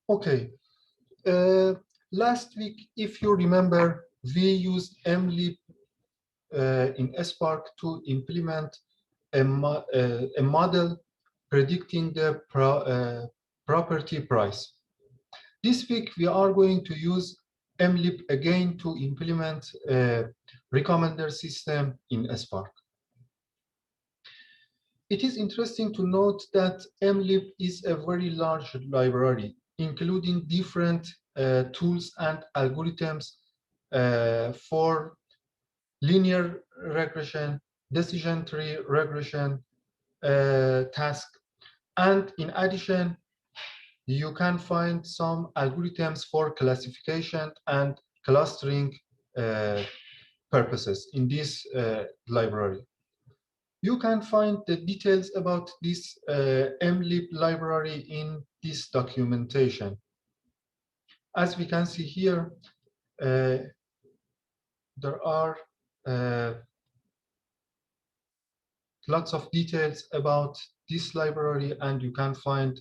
Okay. Last week, if you remember, we used mlib in Spark to implement a model predicting the property price. This week, we are going to use mlib again to implement a recommender system in Spark. It is interesting to note that mlib is a very large library, including different tools and algorithms for linear regression, decision tree regression task. And in addition, you can find some algorithms for classification and clustering purposes in this library. You can find the details about this mlib library in this documentation. As we can see here, there are lots of details about this library, and you can find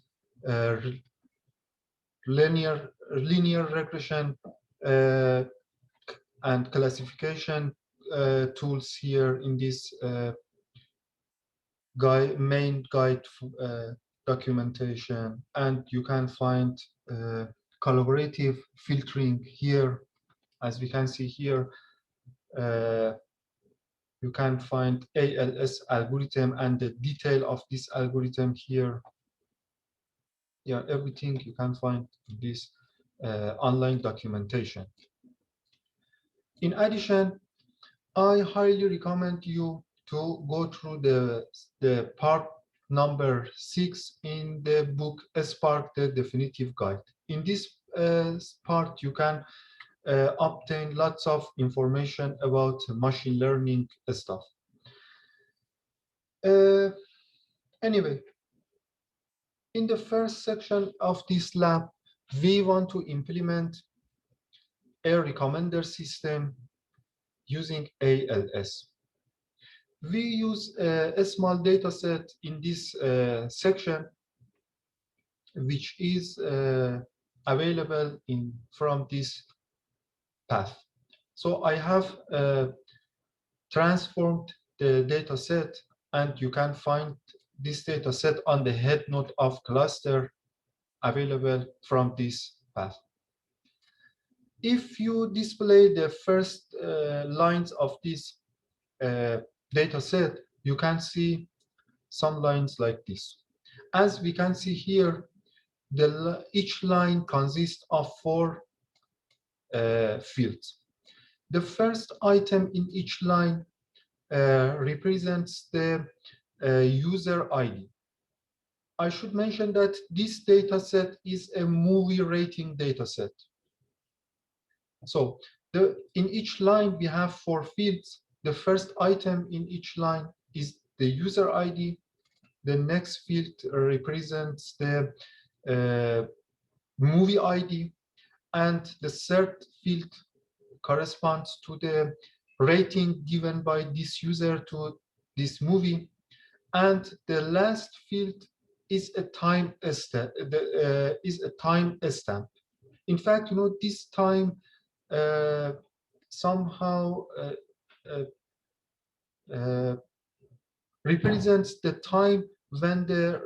linear regression and classification tools here in this main guide documentation, and you can find collaborative filtering here. As we can see here, you can find ALS algorithm and the detail of this algorithm here. Yeah, everything you can find in this online documentation. In addition, I highly recommend you to go through the part number 6 in the book Spark, the Definitive Guide. In this part, you can obtain lots of information about machine learning stuff. Anyway, in the first section of this lab, we want to implement a recommender system using ALS. We use a small data set in this section, which is available from this path. So I have transformed the data set, and you can find this data set on the head node of cluster available from this path. If you display the first lines of this data set, you can see some lines like this. As we can see here, each line consists of 4 fields. The first item in each line represents the user ID. I should mention that this data set is a movie rating data set. So in each line, we have 4 fields. The first item in each line is the user ID. The next field represents the movie ID. And the third field corresponds to the rating given by this user to this movie. And the last field is a time stamp. In fact, this time somehow represents the time when the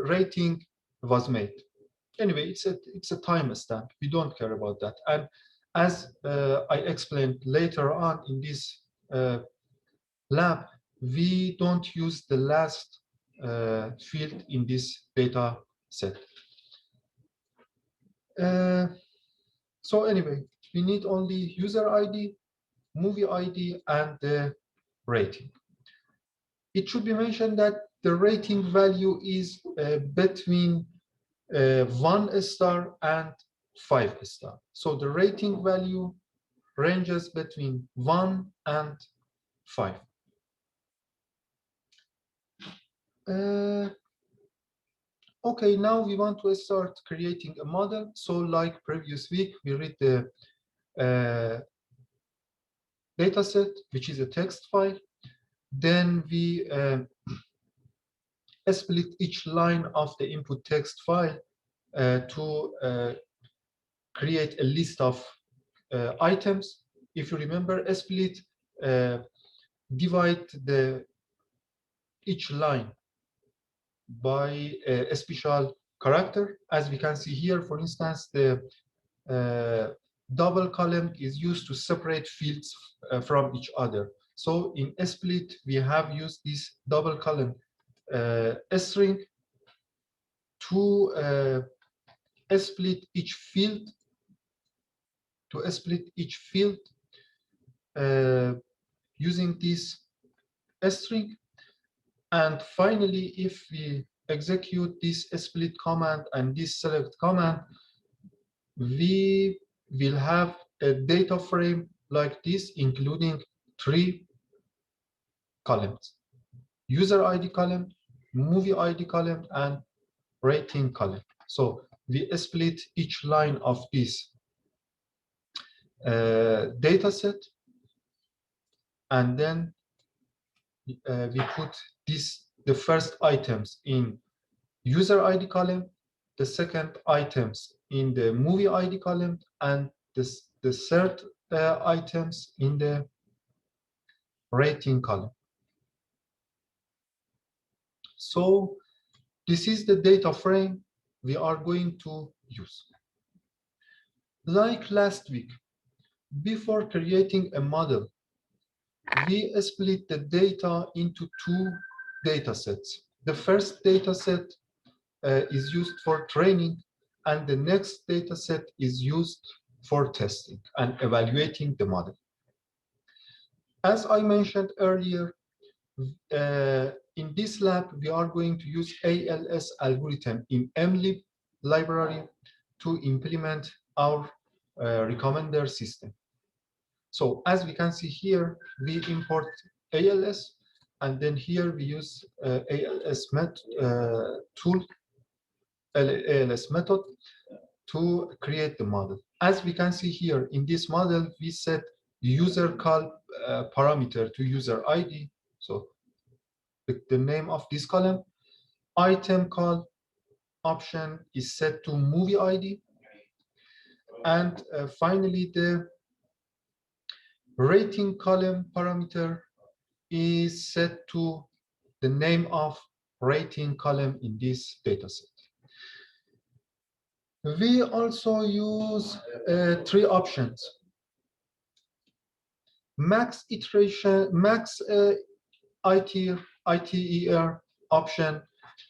rating was made. Anyway, it's a time stamp. We don't care about that. And as I explained later on in this lab, we don't use the last field in this data set. So anyway, we need only user ID, movie ID, and the rating. It should be mentioned that the rating value is between 1 star and 5 star. So the rating value ranges between 1 and 5. Okay, now we want to start creating a model. So like previous week, we read the data set, which is a text file. Then we split each line of the input text file to create a list of items. If you remember, a split divide each line by a special character. As we can see here, for instance, the double column is used to separate fields from each other. So in a split, we have used this double column string to split each field using this string. And finally, if we execute this split command and this select command, we will have a data frame like this, including 3 columns: user ID column, movie ID column, and rating column. So we split each line of this data set, and then we put the first items in user ID column, the second items in the movie ID column, and the third items in the rating column. So this is the data frame we are going to use. Like last week, before creating a model, we split the data into 2 data sets. The first data set is used for training, and the next data set is used for testing and evaluating the model. As I mentioned earlier, in this lab, we are going to use ALS algorithm in mlib library to implement our recommender system. So as we can see here, we import ALS, and then here we use ALS method to create the model. As we can see here in this model, we set user call parameter to user ID. So the name of this column. Item call option is set to movie ID. And finally, the rating column parameter is set to the name of rating column in this dataset. We also use 3 options. Max iteration, max ITER option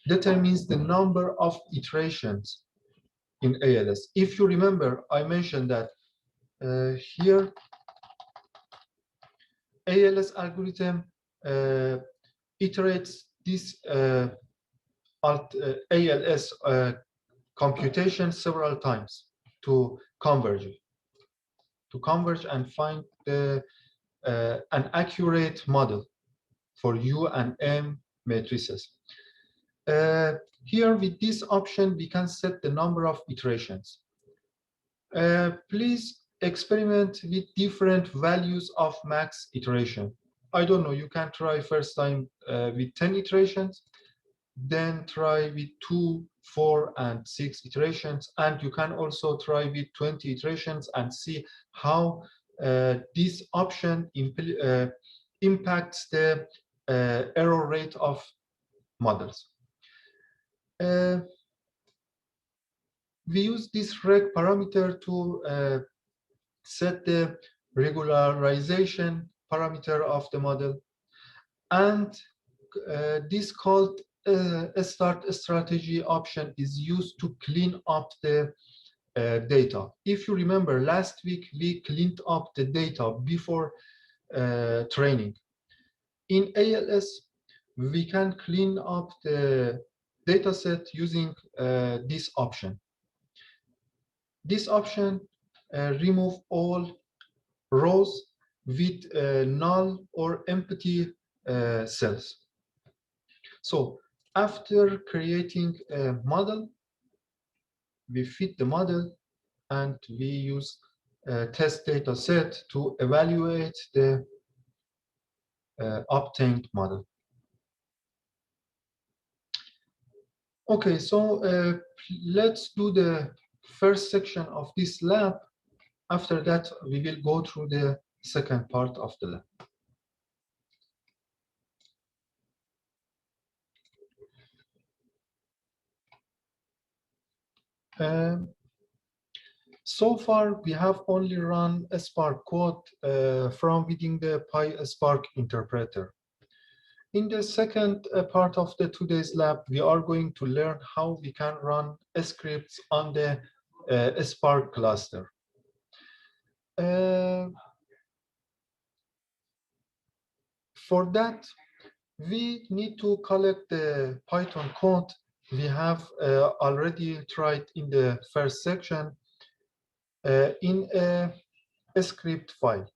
determines the number of iterations in ALS. If you remember, I mentioned that here ALS algorithm iterates this ALS computation several times to converge and find an accurate model for U and M matrices. Here with this option, we can set the number of iterations. Please experiment with different values of max iteration. I don't know, you can try first time with 10 iterations, then try with 2, 4, and 6 iterations, and you can also try with 20 iterations and see how this option impacts the error rate of models. We use this reg parameter to set the regularization parameter of the model, and this called start strategy option is used to clean up the data. If you remember, last week we cleaned up the data before training. In ALS, we can clean up the dataset using this option. This option remove all rows with null or empty cells. So after creating a model, we fit the model and we use a test data set to evaluate the obtained model. Okay, so let's do the first section of this lab. After that, we will go through the second part of the lab. So far, we have only run a Spark code from within the PySpark interpreter. In the second part of the today's lab, we are going to learn how we can run scripts on the Spark cluster. For that, we need to collect the Python code we have already tried in the first section in a script file.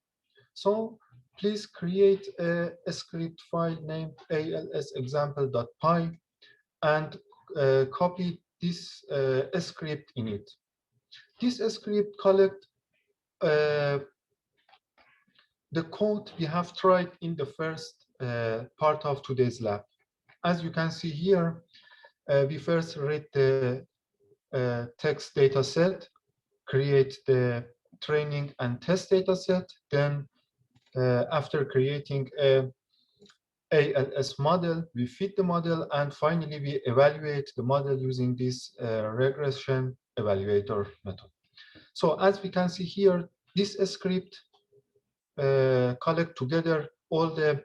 So please create a script file named alsexample.py and copy this script in it. This script collect the code we have tried in the first part of today's lab. As you can see here, we first read the text data set, create the training and test data set. Then after creating a ALS model, we fit the model, and finally we evaluate the model using this regression evaluator method. So as we can see here, this script collect together all the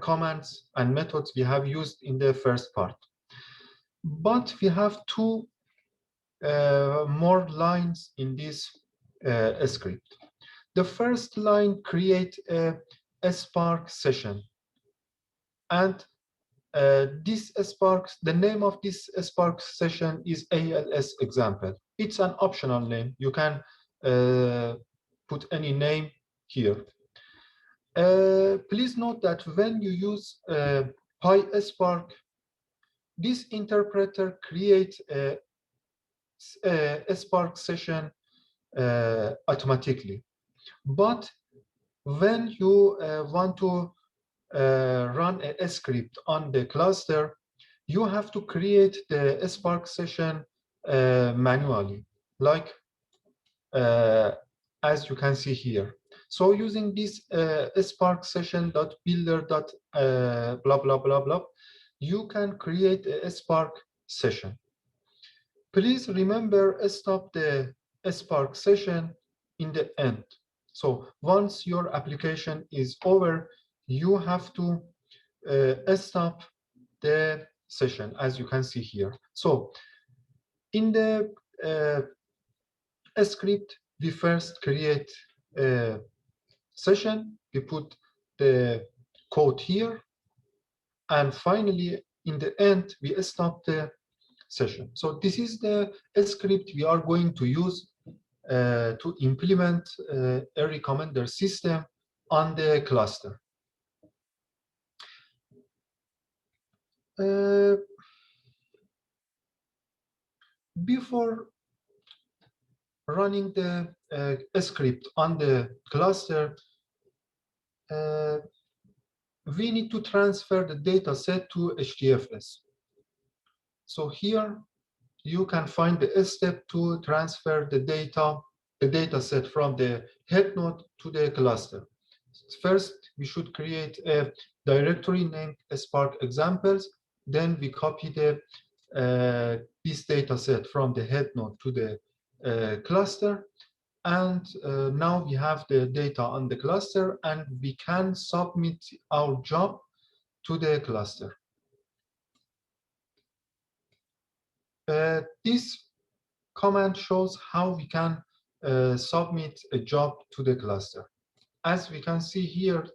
commands and methods we have used in the first part. But we have two more lines in this script. The first line create a Spark session, and this Spark, the name of this Spark session is ALS example. It's an optional name. You can put any name here. Please note that when you use PySpark, this interpreter creates a Spark session automatically. But when you want to run a script on the cluster, you have to create the Spark session manually, like as you can see here. So using this Spark session.builder. Blah, blah, blah, blah, you can create a Spark session. Please remember, stop the Spark session in the end. So once your application is over, you have to stop the session, as you can see here. So in the script, we first create a session, we put the code here, and finally, in the end, we stop the session. So this is the script we are going to use to implement a recommender system on the cluster. Before running the script on the cluster, we need to transfer the data set to HDFS. So here you can find the step to transfer the data set from the head node to the cluster. First, we should create a directory named Spark examples. Then we copy this data set from the head node to the cluster. And now we have the data on the cluster, and we can submit our job to the cluster. This command shows how we can submit a job to the cluster. As we can see here,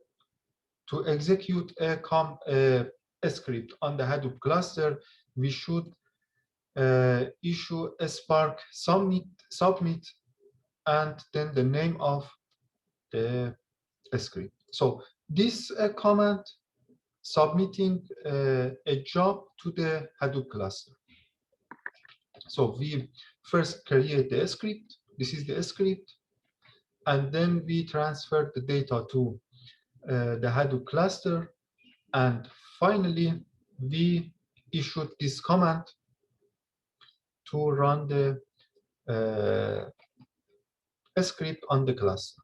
to execute a script on the Hadoop cluster, we should issue a Spark submit, and then the name of the script. So this command submitting a job to the Hadoop cluster. So we first create the script. This is the script, and then we transfer the data to the Hadoop cluster, and finally we issued this command to run the script on the cluster.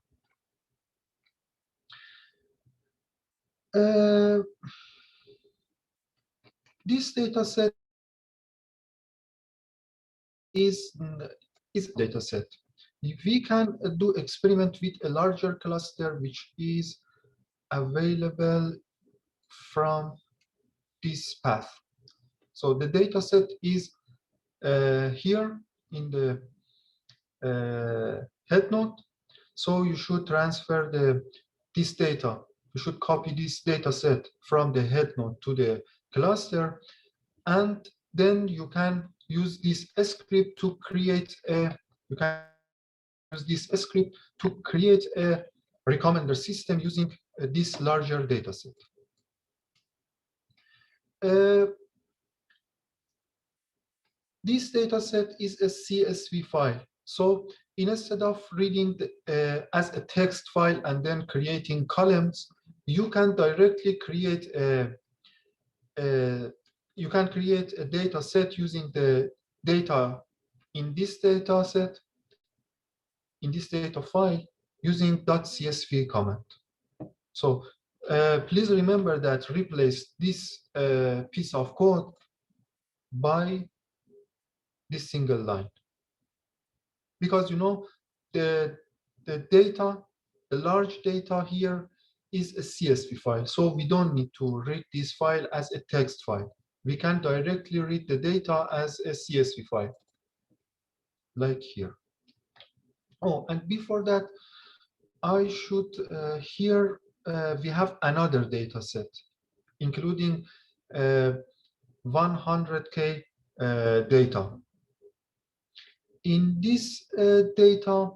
This data set is data set. We can do experiment with a larger cluster, which is available from this path. So the data set is here in the head node. So you should transfer this data. You should copy this data set from the head node to the cluster, and then you can use this script to create a. You can use this script to create a recommender system using this larger data set. This data set is a CSV file. So instead of reading as a text file and then creating columns, you can directly create a data set using the data in this data set, in this data file, using .csv command. So please remember that replace this piece of code by this single line, because you know the data, the large data here is a CSV file, so we don't need to read this file as a text file. We can directly read the data as a CSV file, like here. Oh, and before that, I should here we have another data set, including 100K data. In this data,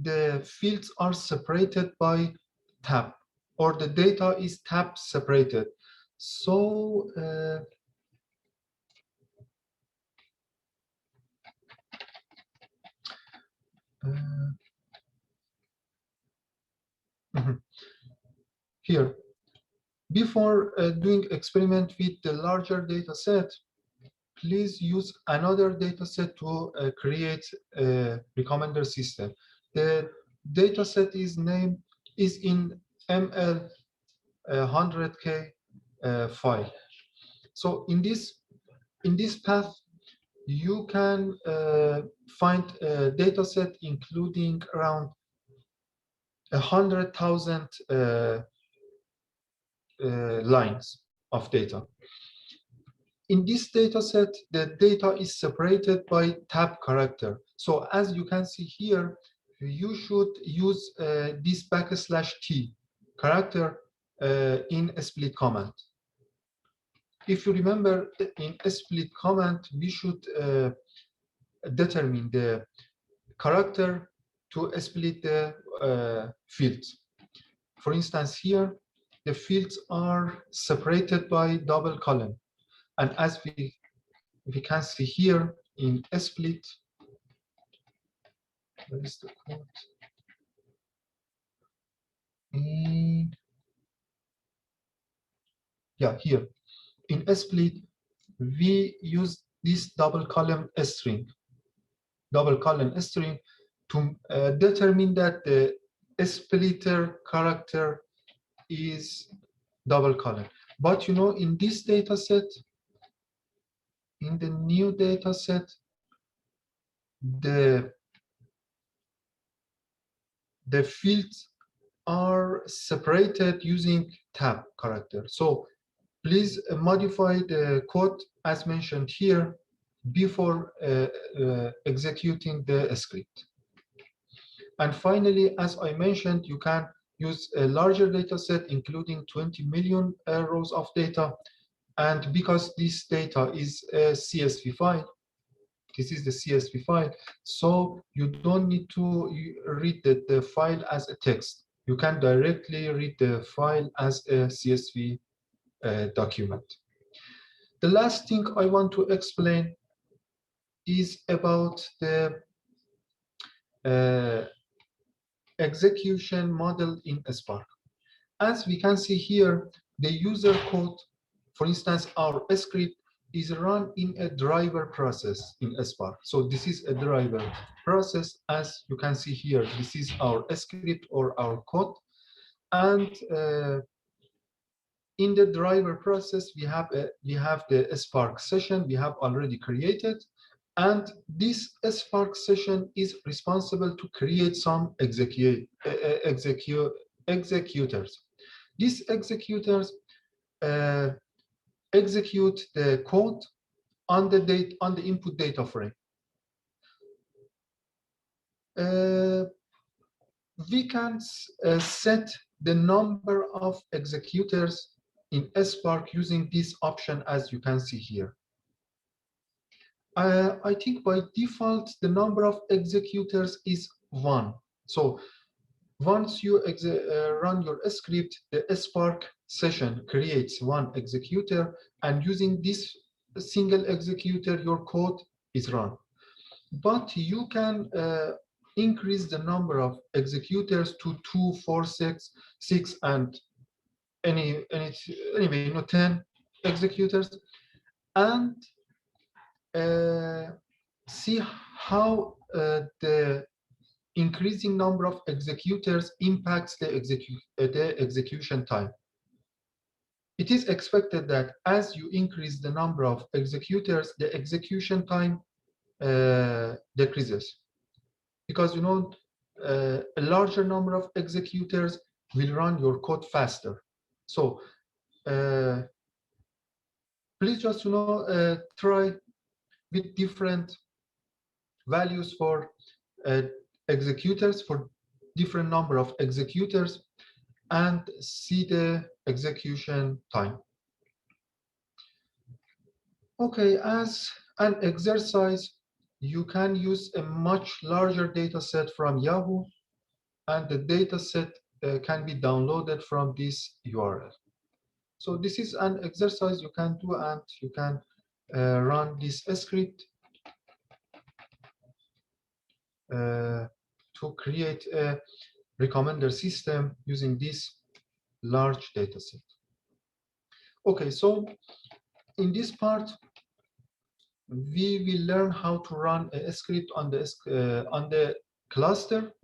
the fields are separated by tab, or the data is tab separated. So here, before doing experiment with the larger data set, please use another data set to create a recommender system. The data set is in ML 100K file. So in this path, you can find a data set including around 100,000 lines of data. In this data set, the data is separated by tab character. So as you can see here, you should use this \t character in a split command. If you remember, in a split command, we should determine the character to split the fields. For instance, here, the fields are separated by double column. And as we can see here in a split, where is the code? Yeah, here. In a split, we use this double column string to determine that the splitter character is double column. But you know, in this data set, in the new data set, the fields are separated using tab character. So please modify the code as mentioned here before executing the script. And finally, as I mentioned, you can use a larger data set including 20 million rows of data. And because this data is a CSV file, this is the CSV file, so you don't need to read the file as a text. You can directly read the file as a CSV document. The last thing I want to explain is about the execution model in Spark. As we can see here, the user code, for instance, our script is run in a driver process in Spark. So this is a driver process. As you can see here, this is our script or our code. And in the driver process, we have the Spark session we have already created. And this Spark session is responsible to create some executors. These executors execute the code on the input data frame. We can set the number of executors in Spark using this option, as you can see here. I think by default, the number of executors is 1. So once you run your script, the Spark session creates 1 executor, and using this single executor, your code is run. But you can increase the number of executors to 2, 4, 6, and anyway, 10 executors, and see how the increasing number of executors impacts the execution time. It is expected that as you increase the number of executors, the execution time decreases, because a larger number of executors will run your code faster. So please just try with different values for executors, for different number of executors, and see the execution time. Okay, as an exercise, you can use a much larger data set from Yahoo, and the data set can be downloaded from this URL. So this is an exercise you can do, and you can run this script to create a recommender system using this large data set. Okay, so in this part, we will learn how to run a script on the cluster,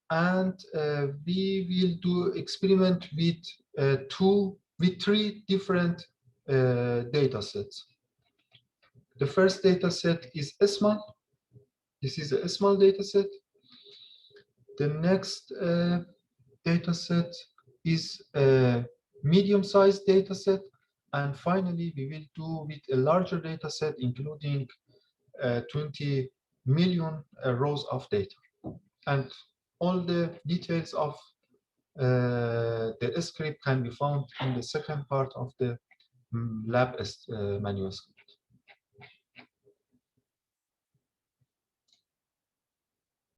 and we will do experiment with 3 different data sets. The first data set is small. This is a small data set. The next data set is a medium-sized data set. And finally, we will do with a larger data set, including 20 million rows of data. And all the details of the script can be found in the second part of the lab manual script.